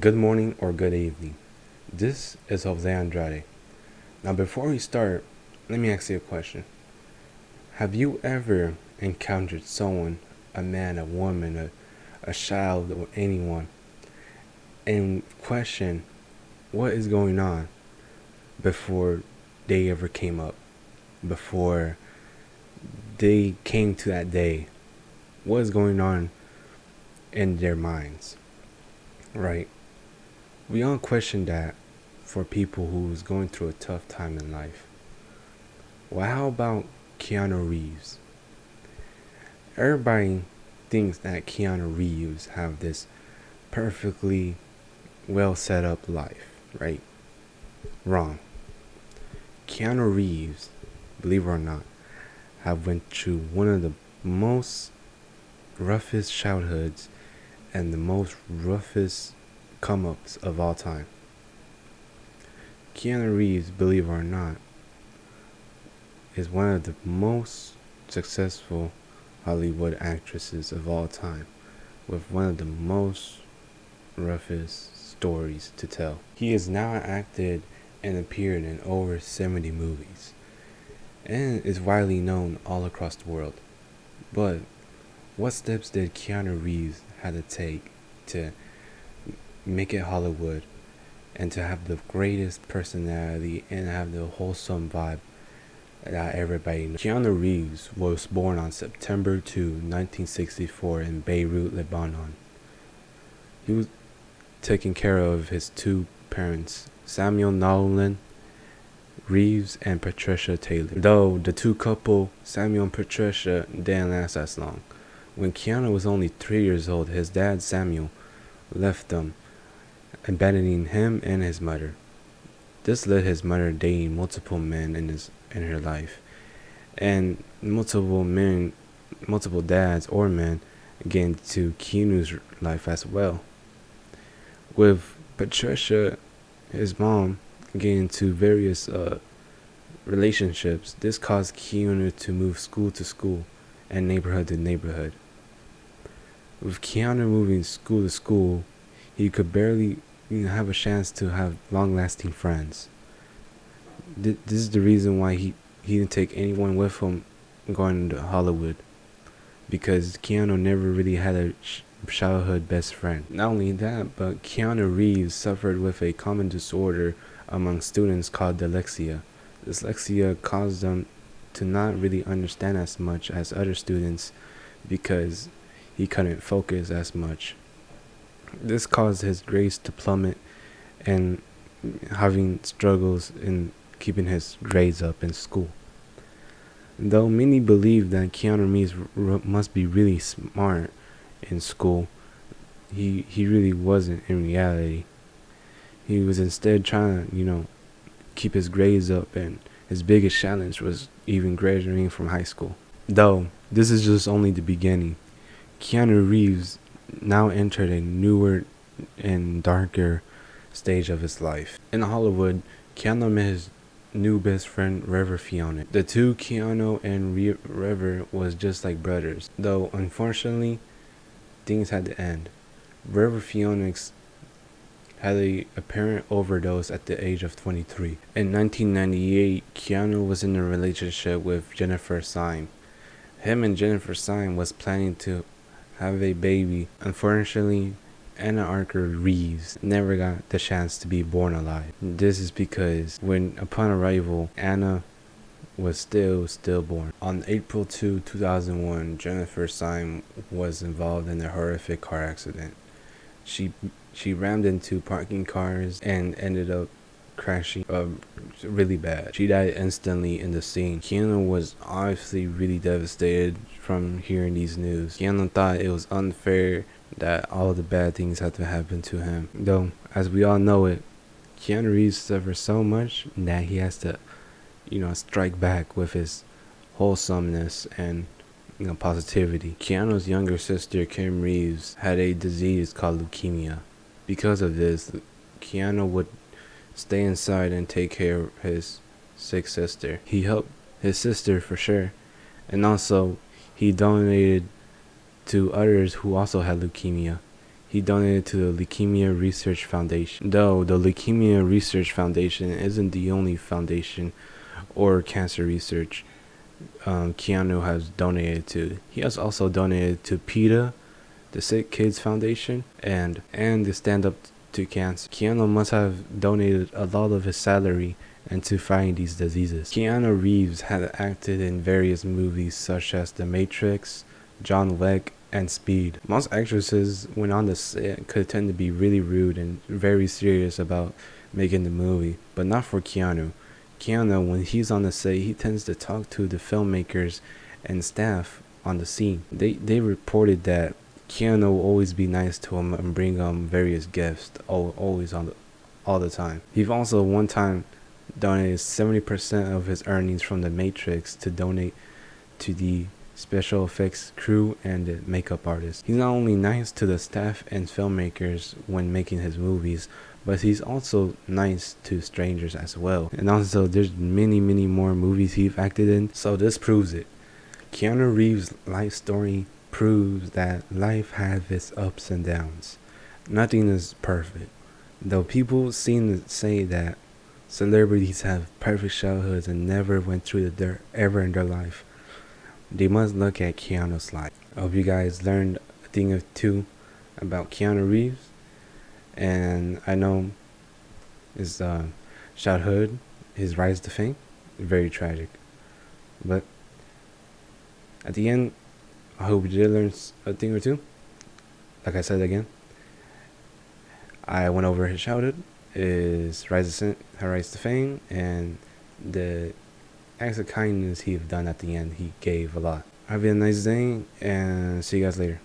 Good morning or good evening. This is Jose Andrade. Now, before we start, let me ask you a question. Have you ever encountered someone, a man, a woman, a child, or anyone, and question what is going on before they ever came up, before they came to that day? What is going on in their minds, right? We all question that for people who's going through a tough time in life. Well, how about Keanu Reeves? Everybody thinks that Keanu Reeves have this perfectly well set up life, right? Wrong. Keanu Reeves, believe it or not, have went through one of the most roughest childhoods and the most roughest come-ups of all time. Keanu Reeves, believe it or not, is one of the most successful Hollywood actresses of all time, with one of the most roughest stories to tell. He has now acted and appeared in over 70 movies, and is widely known all across the world. But what steps did Keanu Reeves have to take to make it Hollywood and to have the greatest personality and have the wholesome vibe that everybody knows? Keanu Reeves was born on September 2, 1964 in Beirut, Lebanon. He was taking care of his two parents, Samuel Nolan Reeves and Patricia Taylor. Though the two couple, Samuel and Patricia, didn't last as long. When Keanu was only 3 years old, his dad Samuel left them, abandoning him and his mother. This led his mother dating multiple men in her life, and multiple dads or men getting into Keanu's life as well. With Patricia, his mom, getting into various relationships, this caused Keanu to move school to school and neighborhood to neighborhood. With Keanu moving school to school, he could barely have a chance to have long-lasting friends. This is the reason why he didn't take anyone with him going to Hollywood, because Keanu never really had a childhood best friend. Not only that, but Keanu Reeves suffered with a common disorder among students called dyslexia. Dyslexia caused them to not really understand as much as other students because he couldn't focus as much. This caused his grades to plummet and having struggles in keeping his grades up in school. Though many believe that Keanu Reeves must be really smart in school, he really wasn't in reality. He was instead trying to, keep his grades up, and his biggest challenge was even graduating from high school. Though this is just only the beginning. Keanu Reeves now entered a newer and darker stage of his life. In Hollywood, Keanu met his new best friend, River Fiona. The two, Keanu and River, was just like brothers. Though, unfortunately, things had to end. River Fiona had a apparent overdose at the age of 23. In 1998, Keanu was in a relationship with Jennifer Syme. Him and Jennifer Syme was planning to have a baby. Unfortunately, Anna Archer Reeves never got the chance to be born alive. This is because upon arrival, Anna was still stillborn. On April 2, 2001, Jennifer Syme was involved in a horrific car accident. She rammed into parking cars and ended up crashing really bad. She died instantly in the scene. Keanu was obviously really devastated from hearing these news. Keanu thought it was unfair that all the bad things had to happen to him. Though, as we all know it, Keanu Reeves suffers so much that he has to, strike back with his wholesomeness and positivity. Keanu's younger sister, Kim Reeves, had a disease called leukemia. Because of this, Keanu would stay inside and take care of his sick sister. He helped his sister for sure, and also he donated to others who also had leukemia. he donated to the Leukemia Research Foundation. Though the Leukemia Research Foundation isn't the only foundation or cancer research Keanu has donated to. He has also donated to PETA, the Sick Kids Foundation, and the Stand Up to Cancer. Keanu must have donated a lot of his salary into fighting these diseases. Keanu Reeves had acted in various movies such as The Matrix, John Wick, and Speed. Most actresses, when on the set, could tend to be really rude and very serious about making the movie, but not for Keanu. Keanu, when he's on the set, he tends to talk to the filmmakers and staff on the scene. They reported that Keanu will always be nice to him and bring various gifts, always all the time. He also one time donated 70% of his earnings from The Matrix to donate to the special effects crew and the makeup artists. He's not only nice to the staff and filmmakers when making his movies, but he's also nice to strangers as well. And also there's many more movies he's acted in, so this proves it. Keanu Reeves' life story proves that life has its ups and downs. Nothing is perfect. Though people seem to say that celebrities have perfect childhoods and never went through the dirt ever in their life, they must look at Keanu's life. I hope you guys learned a thing or two about Keanu Reeves. And I know his childhood, his rise to fame, very tragic. But at the end, I hope you did learn a thing or two. Like I said again, I went over his childhood, his rise to fame, and the acts of kindness he have done at the end. He gave a lot. Have a nice day, and see you guys later.